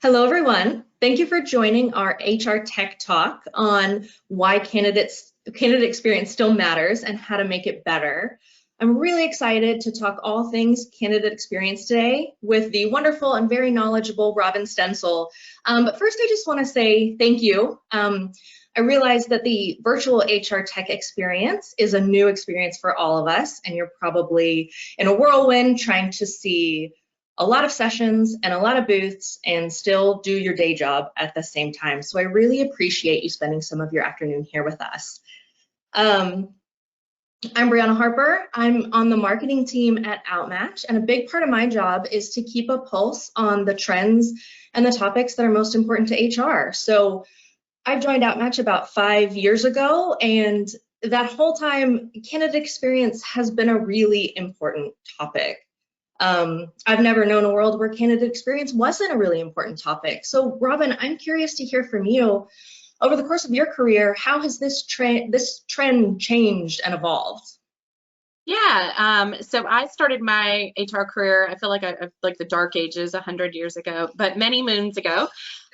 Hello, everyone. Thank you for joining our HR Tech Talk on why candidate experience still matters and how to make it better. I'm really excited to talk all things candidate experience today with the wonderful and very knowledgeable Robin Stenzel. But first, I just want to say thank you. I realize that the virtual HR Tech experience is a new experience for all of us, and you're probably in a whirlwind trying to see a lot of sessions and a lot of booths and still do your day job at the same time. So I really appreciate you spending some of your afternoon here with us. I'm Brianna Harper. I'm on the marketing team at OutMatch, and a big part of my job is to keep a pulse on the trends and the topics that are most important to HR. So I joined OutMatch about 5 years ago, and that whole time, candidate experience has been a really important topic. I've never known a world where candidate experience wasn't a really important topic. So Robin, I'm curious to hear from you. Over the course of your career, how has this trend changed and evolved? Yeah, so I started my HR career, I feel like I like the dark ages 100 years ago, but many moons ago,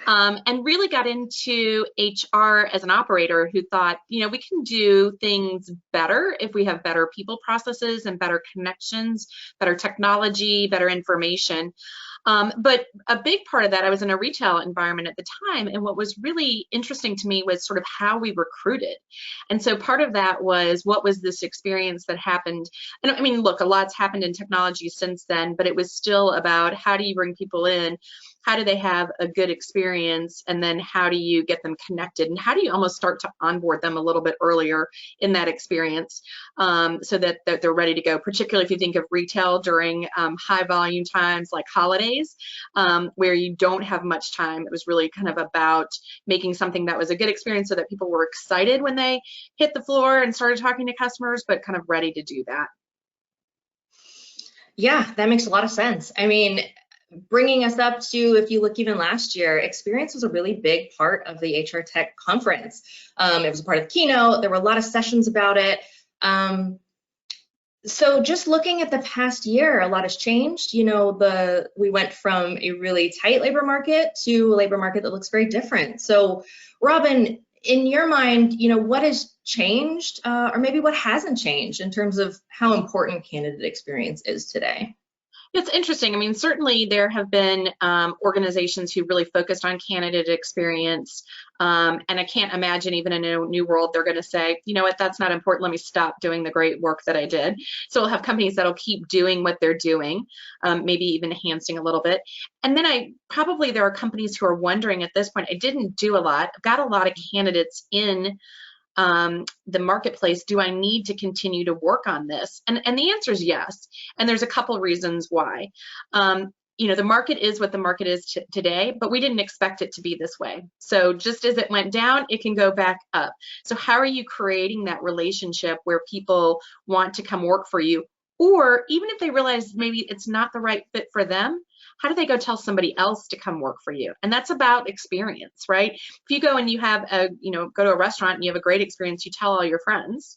and really got into HR as an operator who thought, we can do things better if we have better people processes and better connections, better technology, better information. But a big part of that, I was in a retail environment at the time, and what was really interesting to me was sort of how we recruited. And so part of that was, what was this experience that happened? And I mean, look, a lot's happened in technology since then, but it was still about, how do you bring people in? How do they have a good experience? And then how do you get them connected? And how do you almost start to onboard them a little bit earlier in that experience, so that they're ready to go, particularly if you think of retail during high volume times like holidays, where you don't have much time. It was really kind of about making something that was a good experience so that people were excited when they hit the floor and started talking to customers, but kind of ready to do that. Yeah, that makes a lot of sense. I mean, bringing us up to, if you look even last year, experience was a really big part of the HR Tech conference. It was a part of the keynote. There were a lot of sessions about it. So just looking at the past year, a lot has changed. We went from a really tight labor market to a labor market that looks very different. So Robin, in your mind, what has changed, or maybe what hasn't changed in terms of how important candidate experience is today? It's interesting. I mean, certainly there have been organizations who really focused on candidate experience, and I can't imagine even in a new world they're going to say, you know what, that's not important, let me stop doing the great work that I did. So we'll have companies that'll keep doing what they're doing, maybe even enhancing a little bit. And then probably there are companies who are wondering at this point, I didn't do a lot, I've got a lot of candidates in the marketplace, do I need to continue to work on this? And the answer is yes. And there's a couple reasons why. The market is what the market is today, but we didn't expect it to be this way. So just as it went down, it can go back up. So how are you creating that relationship where people want to come work for you? Or even if they realize maybe it's not the right fit for them, how do they go tell somebody else to come work for you? And that's about experience, right? If you go and you have go to a restaurant and you have a great experience, you tell all your friends.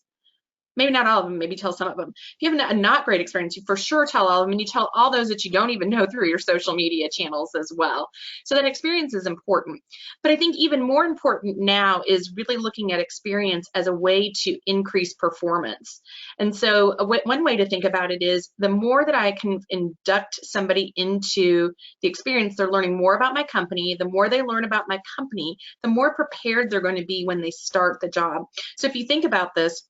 Maybe not all of them, maybe tell some of them. If you have a not great experience, you for sure tell all of them, and you tell all those that you don't even know through your social media channels as well. So that experience is important. But I think even more important now is really looking at experience as a way to increase performance. And so one way to think about it is, the more that I can induct somebody into the experience, they're learning more about my company. The more they learn about my company, the more prepared they're going to be when they start the job. So if you think about this,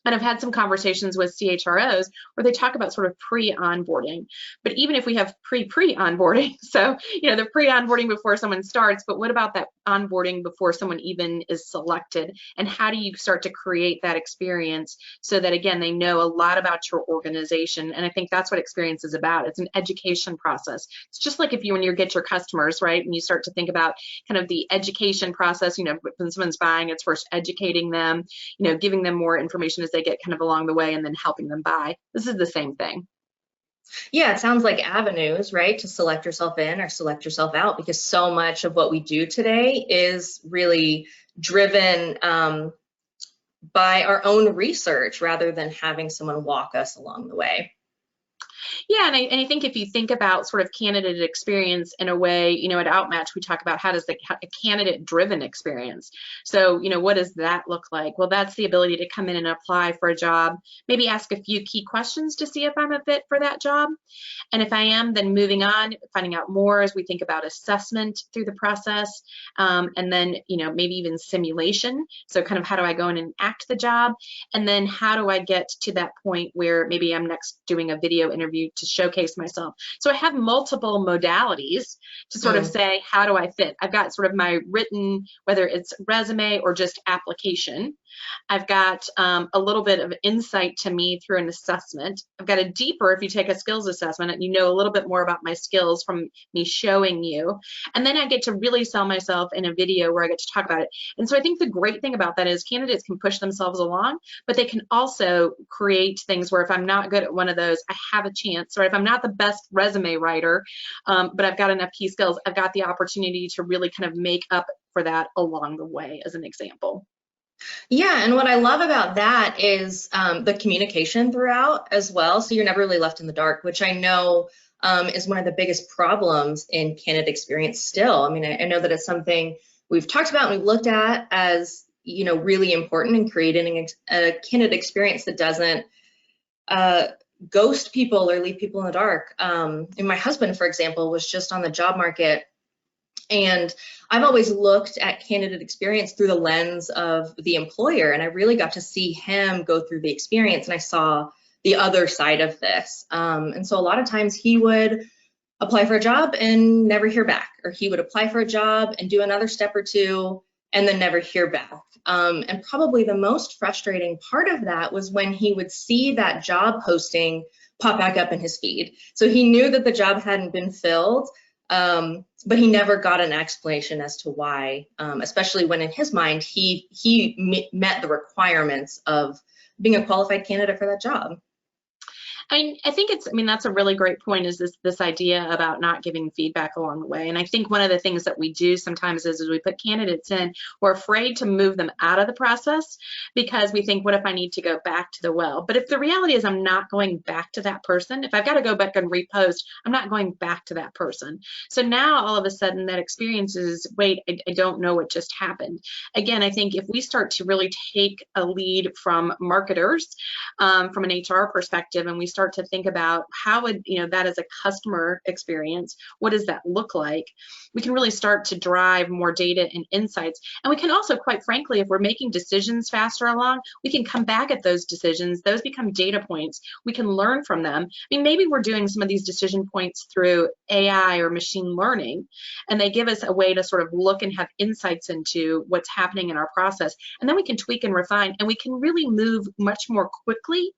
and I've had some conversations with CHROs where they talk about sort of pre-onboarding, but even if we have pre-onboarding, so, the pre-onboarding before someone starts, but what about that onboarding before someone even is selected? And how do you start to create that experience so that, again, they know a lot about your organization? And I think that's what experience is about. It's an education process. It's just like when you get your customers, right? And you start to think about kind of the education process, when someone's buying, it's first educating them, giving them more information as they get kind of along the way, and then helping them buy. This is the same thing. Yeah, it sounds like avenues, right, to select yourself in or select yourself out, because so much of what we do today is really driven by our own research rather than having someone walk us along the way. Yeah, and I think if you think about sort of candidate experience in a way, at OutMatch, we talk about how does a candidate-driven experience. So, what does that look like? Well, that's the ability to come in and apply for a job, maybe ask a few key questions to see if I'm a fit for that job. And if I am, then moving on, finding out more as we think about assessment through the process, and then, maybe even simulation. So kind of how do I go in and act the job? And then how do I get to that point where maybe I'm next doing a video interview to showcase myself? So I have multiple modalities to sort of say, how do I fit? I've got sort of my written, whether it's resume or just application. I've got a little bit of insight to me through an assessment. I've got a deeper, if you take a skills assessment, and you know a little bit more about my skills from me showing you. And then I get to really sell myself in a video where I get to talk about it. And so I think the great thing about that is candidates can push themselves along, but they can also create things where if I'm not good at one of those, I have a chance, or if I'm not the best resume writer, but I've got enough key skills, I've got the opportunity to really kind of make up for that along the way, as an example. Yeah, and what I love about that is the communication throughout as well. So you're never really left in the dark, which I know is one of the biggest problems in candidate experience still. I mean, I know that it's something we've talked about and we've looked at as, really important in creating a candidate experience that doesn't ghost people or leave people in the dark. And my husband, for example, was just on the job market. And I've always looked at candidate experience through the lens of the employer, and I really got to see him go through the experience, and I saw the other side of this. And so a lot of times he would apply for a job and never hear back, or he would apply for a job and do another step or two and then never hear back. And probably the most frustrating part of that was when he would see that job posting pop back up in his feed. So he knew that the job hadn't been filled, but he never got an explanation as to why, especially when in his mind, he met the requirements of being a qualified candidate for that job. I think that's a really great point, is this idea about not giving feedback along the way. And I think one of the things that we do sometimes is we put candidates in, we're afraid to move them out of the process because we think, what if I need to go back to the well? But if the reality is I'm not going back to that person, if I've got to go back and repost, I'm not going back to that person. So now all of a sudden that experience is, wait, I don't know what just happened. Again, I think if we start to really take a lead from marketers, from an HR perspective, and we start to think about how would that as a customer experience, what does that look like, we can really start to drive more data and insights. And we can also, quite frankly, if we're making decisions faster along, we can come back at those decisions. Those become data points. We can learn from them. I mean, maybe we're doing some of these decision points through AI or machine learning, and they give us a way to sort of look and have insights into what's happening in our process. And then we can tweak and refine, and we can really move much more quickly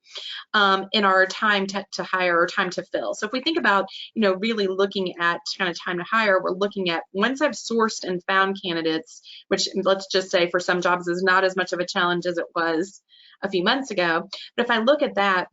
in our time to hire or time to fill. So if we think about, really looking at kind of time to hire, we're looking at once I've sourced and found candidates, which let's just say for some jobs is not as much of a challenge as it was a few months ago. But if I look at that,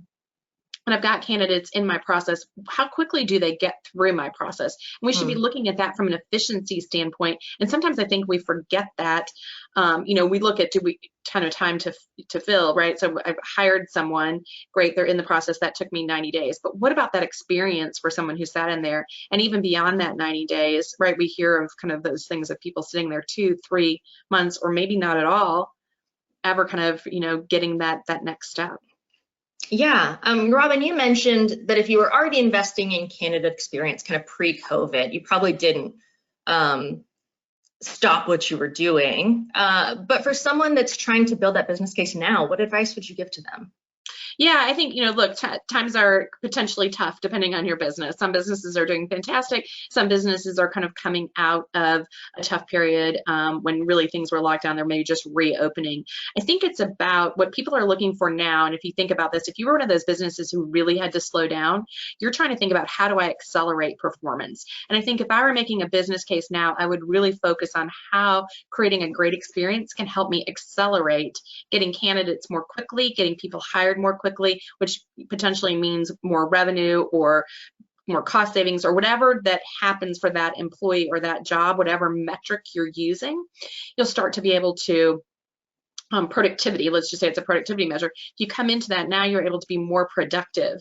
and I've got candidates in my process, how quickly do they get through my process? And we should be looking at that from an efficiency standpoint. And sometimes I think we forget that. We look at, do we kind of time to fill, right? So I've hired someone, great, they're in the process, that took me 90 days. But what about that experience for someone who sat in there? And even beyond that 90 days, right, we hear of kind of those things of people sitting there 2-3 months, or maybe not at all, ever kind of, getting that next step. Yeah, Robin, you mentioned that if you were already investing in candidate experience kind of pre-COVID, you probably didn't stop what you were doing. But for someone that's trying to build that business case now, what advice would you give to them? Yeah, I think, look, times are potentially tough depending on your business. Some businesses are doing fantastic. Some businesses are kind of coming out of a tough period when really things were locked down. They're maybe just reopening. I think it's about what people are looking for now. And if you think about this, if you were one of those businesses who really had to slow down, you're trying to think about, how do I accelerate performance? And I think if I were making a business case now, I would really focus on how creating a great experience can help me accelerate getting candidates more quickly, getting people hired more quickly, which potentially means more revenue or more cost savings or whatever that happens for that employee or that job, whatever metric you're using, you'll start to be able to productivity, let's just say it's a productivity measure, if you come into that, now you're able to be more productive.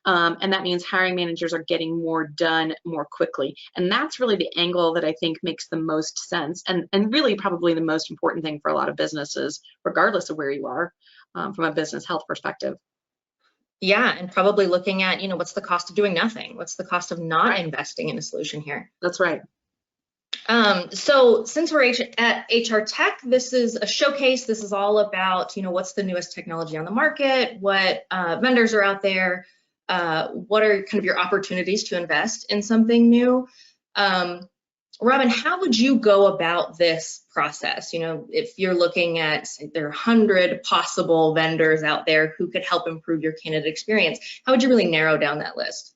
And that means hiring managers are getting more done more quickly. And that's really the angle that I think makes the most sense, and really probably the most important thing for a lot of businesses, regardless of where you are, from a business health perspective. Yeah, and probably looking at, what's the cost of doing nothing? What's the cost of not Right. investing in a solution here? That's right. So since we're at HR Tech, this is a showcase. This is all about, what's the newest technology on the market, what vendors are out there, what are kind of your opportunities to invest in something new. Robin, how would you go about this process? If you're looking at, say, there are 100 possible vendors out there who could help improve your candidate experience, how would you really narrow down that list?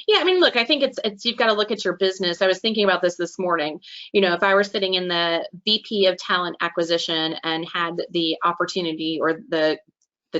Yeah, I mean, look, I think it's you've got to look at your business. I was thinking about this morning. If I were sitting in the VP of talent acquisition and had the opportunity or the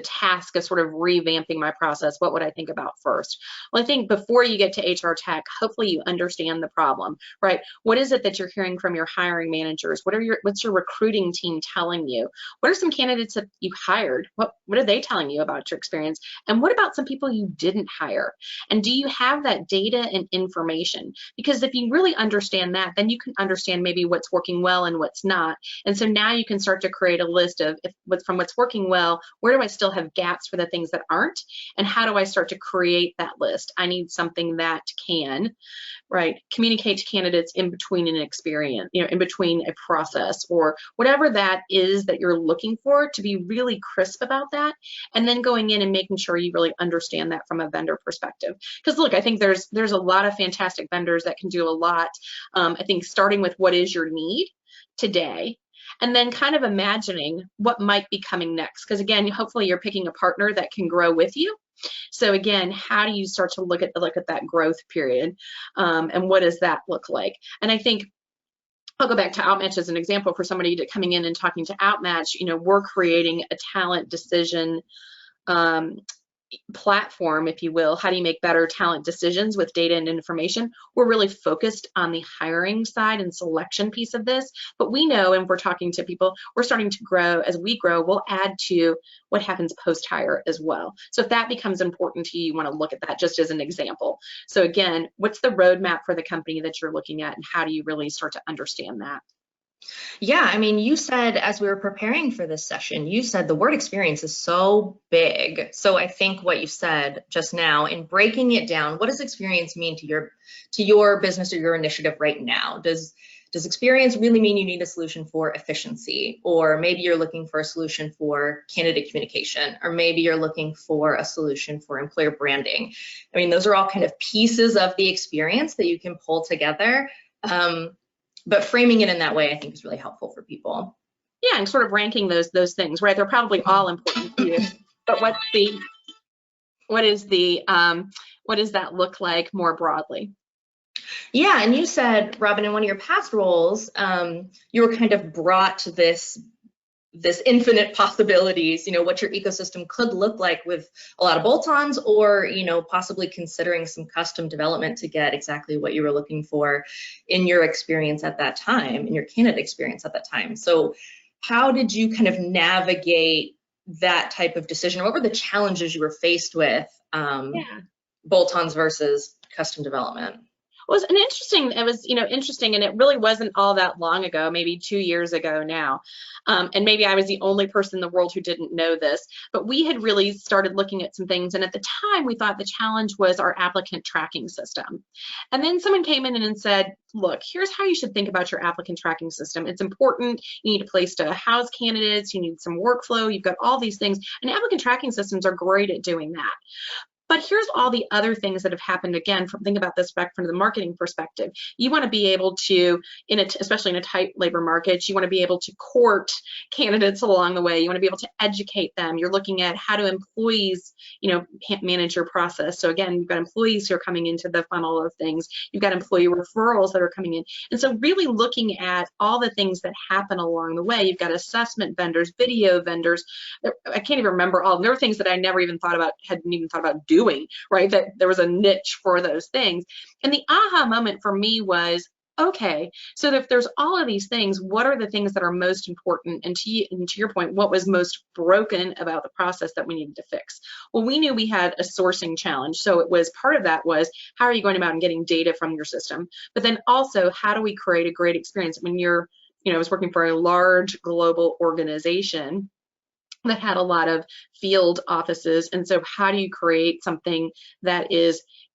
task of sort of revamping my process, what would I think about first? Well, I think before you get to HR Tech, hopefully you understand the problem, right? What is it that you're hearing from your hiring managers? What's your recruiting team telling you? What are some candidates that you hired? What are they telling you about your experience? And what about some people you didn't hire? And do you have that data and information? Because if you really understand that, then you can understand maybe what's working well and what's not. And so now you can start to create a list of from what's working well, where do I still have gaps for the things that aren't, and how do I start to create that list? I need something that can, right, communicate to candidates in between an experience, in between a process, or whatever that is that you're looking for, to be really crisp about that, and then going in and making sure you really understand that from a vendor perspective. Because look, I think there's a lot of fantastic vendors that can do a lot. I think starting with what is your need today, and then kind of imagining what might be coming next. Because again, hopefully you're picking a partner that can grow with you. So again, how do you start to look at that growth period, and what does that look like? And I think I'll go back to OutMatch as an example for somebody coming in and talking to OutMatch. We're creating a talent decision platform, if you will. How do you make better talent decisions with data and information? We're really focused on the hiring side and selection piece of this, but we know, and we're talking to people, we're starting to grow. As we grow, we'll add to what happens post-hire as well. So if that becomes important to you, you want to look at that just as an example. So again, what's the roadmap for the company that you're looking at, and how do you really start to understand that? Yeah, I mean, you said, as we were preparing for this session, you said the word experience is so big. So I think what you said just now, in breaking it down, what does experience mean to your business or your initiative right now? Does experience really mean you need a solution for efficiency? Or maybe you're looking for a solution for candidate communication, or maybe you're looking for a solution for employer branding. I mean, those are all kind of pieces of the experience that you can pull together. But framing it in that way, I think, is really helpful for people. Yeah, and sort of ranking those things, right? They're probably all important to you, but what does that look like more broadly? Yeah, and you said, Robin, in one of your past roles, you were kind of brought this infinite possibilities, what your ecosystem could look like with a lot of bolt-ons, or, possibly considering some custom development to get exactly what you were looking for in your experience at that time, in your candidate experience at that time. So how did you kind of navigate that type of decision? What were the challenges you were faced with, bolt-ons versus custom development? It was interesting, and it really wasn't all that long ago, maybe 2 years ago now. And maybe I was the only person in the world who didn't know this, but we had really started looking at some things. And at the time we thought the challenge was our applicant tracking system. And then someone came in and said, look, here's how you should think about your applicant tracking system. It's important. You need a place to house candidates. You need some workflow. You've got all these things, and applicant tracking systems are great at doing that. But here's all the other things that have happened. Again, think about this back from the marketing perspective. You want to be able to, especially in a tight labor market, you want to be able to court candidates along the way. You want to be able to educate them. You're looking at how do employees, manage your process. So again, you've got employees who are coming into the funnel of things. You've got employee referrals that are coming in. And so really looking at all the things that happen along the way. You've got assessment vendors, video vendors. I can't even remember all. There were things that I never even hadn't even thought about doing, right? That there was a niche for those things. And the aha moment for me was, okay, so if there's all of these things, what are the things that are most important? And to your point, what was most broken about the process that we needed to fix? Well, we knew we had a sourcing challenge. So it was part of that was, how are you going about and getting data from your system? But then also, how do we create a great experience when you're, I was working for a large global organization that had a lot of field offices. And so how do you create something that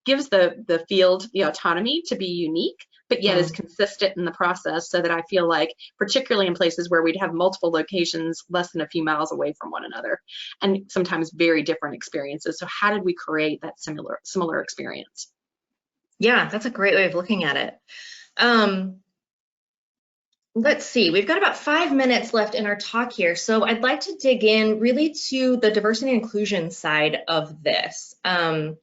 gives the field the autonomy to be unique, but yet is consistent in the process, so that I feel like, particularly in places where we'd have multiple locations less than a few miles away from one another, and sometimes very different experiences. So how did we create that similar experience? Yeah, that's a great way of looking at it. Let's see, we've got about 5 minutes left in our talk here. So I'd like to dig in really to the diversity and inclusion side of this. And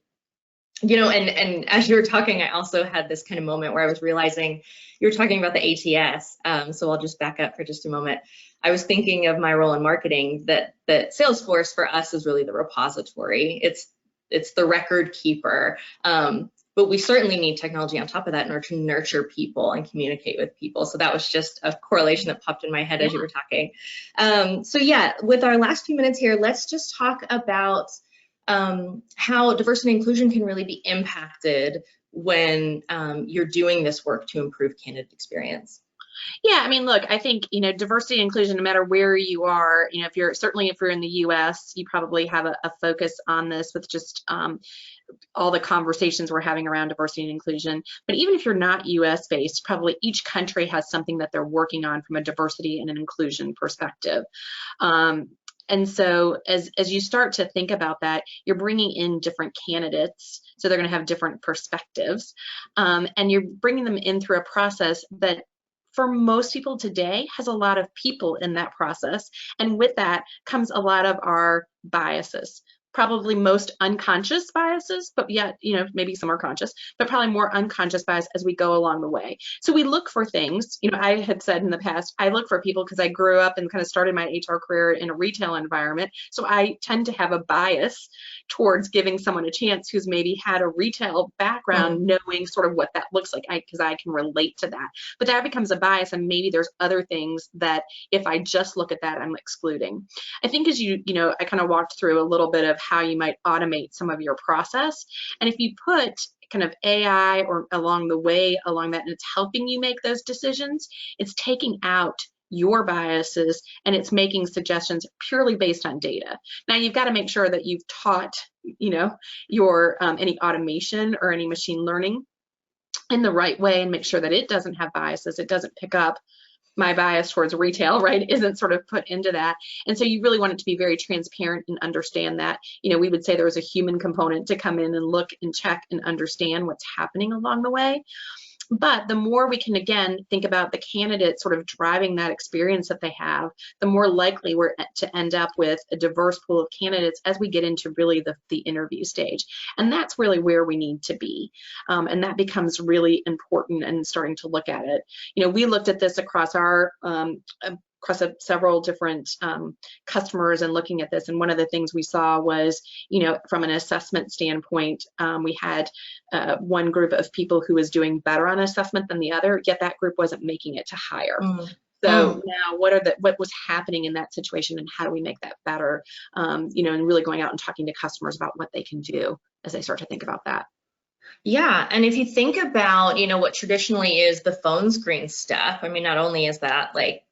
as you were talking, I also had this kind of moment where I was realizing you were talking about the ATS. So I'll just back up for just a moment. I was thinking of my role in marketing, that Salesforce for us is really the repository. It's the record keeper. But we certainly need technology on top of that in order to nurture people and communicate with people. So that was just a correlation that popped in my head as you were talking. So yeah, with our last few minutes here, let's just talk about how diversity and inclusion can really be impacted when you're doing this work to improve candidate experience. Yeah, I mean, look, I think, diversity and inclusion, no matter where you are, if you're in the US, you probably have a focus on this with just all the conversations we're having around diversity and inclusion. But even if you're not US based, probably each country has something that they're working on from a diversity and an inclusion perspective. And so as you start to think about that, you're bringing in different candidates, so they're going to have different perspectives, and you're bringing them in through a process that, for most people today, has a lot of people in that process. And with that comes a lot of our biases, probably most unconscious biases, but yet, maybe some are conscious, but probably more unconscious bias as we go along the way. So we look for things, I had said in the past, I look for people because I grew up and kind of started my HR career in a retail environment. So I tend to have a bias towards giving someone a chance who's maybe had a retail background, knowing sort of what that looks like, because I can relate to that. But that becomes a bias, and maybe there's other things that if I just look at that, I'm excluding. I think as I kind of walked through a little bit of how you might automate some of your process. And if you put kind of AI or along that, and it's helping you make those decisions, it's taking out your biases and it's making suggestions purely based on data. Now you've got to make sure that you've taught, your any automation or any machine learning in the right way, and make sure that it doesn't have biases. It doesn't pick up my bias towards retail, right, isn't sort of put into that. And so you really want it to be very transparent and understand that, we would say there was a human component to come in and look and check and understand what's happening along the way. But the more we can, again, think about the candidate sort of driving that experience that they have, the more likely we're to end up with a diverse pool of candidates as we get into really the interview stage. And that's really where we need to be. And that becomes really important, and starting to look at it. We looked at this across our several different customers and looking at this. And one of the things we saw was, from an assessment standpoint, we had one group of people who was doing better on assessment than the other, yet that group wasn't making it to hire. So now what was happening in that situation, and how do we make that better? And really going out and talking to customers about what they can do as they start to think about that. Yeah, and if you think about, what traditionally is the phone screen stuff, I mean, not only is that like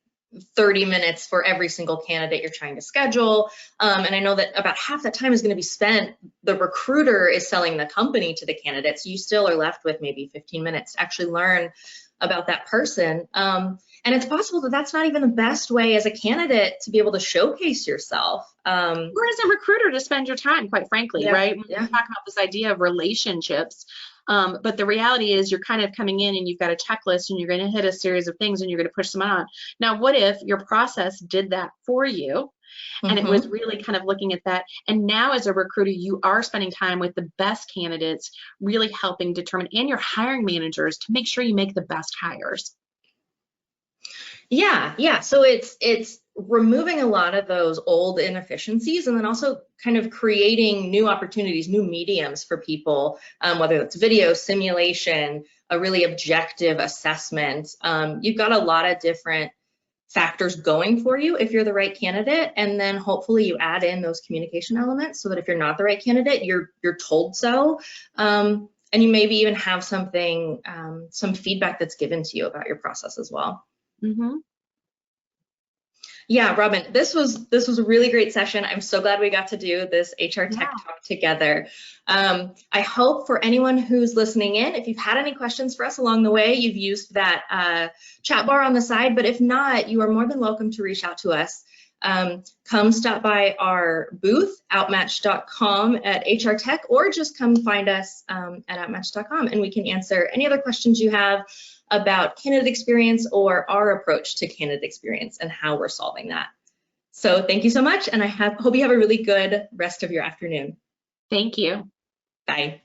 30 minutes for every single candidate you're trying to schedule. And I know that about half that time is going to be spent, the recruiter is selling the company to the candidates. You still are left with maybe 15 minutes to actually learn about that person. And it's possible that that's not even the best way as a candidate to be able to showcase yourself. Or as a recruiter to spend your time, quite frankly, right? When we talk about this idea of relationships, but the reality is you're kind of coming in and you've got a checklist and you're going to hit a series of things and you're going to push them on. Now, what if your process did that for you? And it was really kind of looking at that. And now as a recruiter, you are spending time with the best candidates, really helping determine, and your hiring managers, to make sure you make the best hires. Yeah. So it's removing a lot of those old inefficiencies, and then also kind of creating new opportunities, new mediums for people, whether it's video, simulation, a really objective assessment. You've got a lot of different factors going for you if you're the right candidate, and then hopefully you add in those communication elements so that if you're not the right candidate, you're told so, and you maybe even have something, some feedback that's given to you about your process as well. Mm-hmm. Yeah, Robin, this was a really great session. I'm so glad we got to do this HR Tech Talk together. I hope for anyone who's listening in, if you've had any questions for us along the way, you've used that chat bar on the side, but if not, you are more than welcome to reach out to us. Come stop by our booth, outmatch.com at HR Tech, or just come find us at outmatch.com, and we can answer any other questions you have about candidate experience or our approach to candidate experience and how we're solving that. So thank you so much, and I hope you have a really good rest of your afternoon. Thank you. Bye.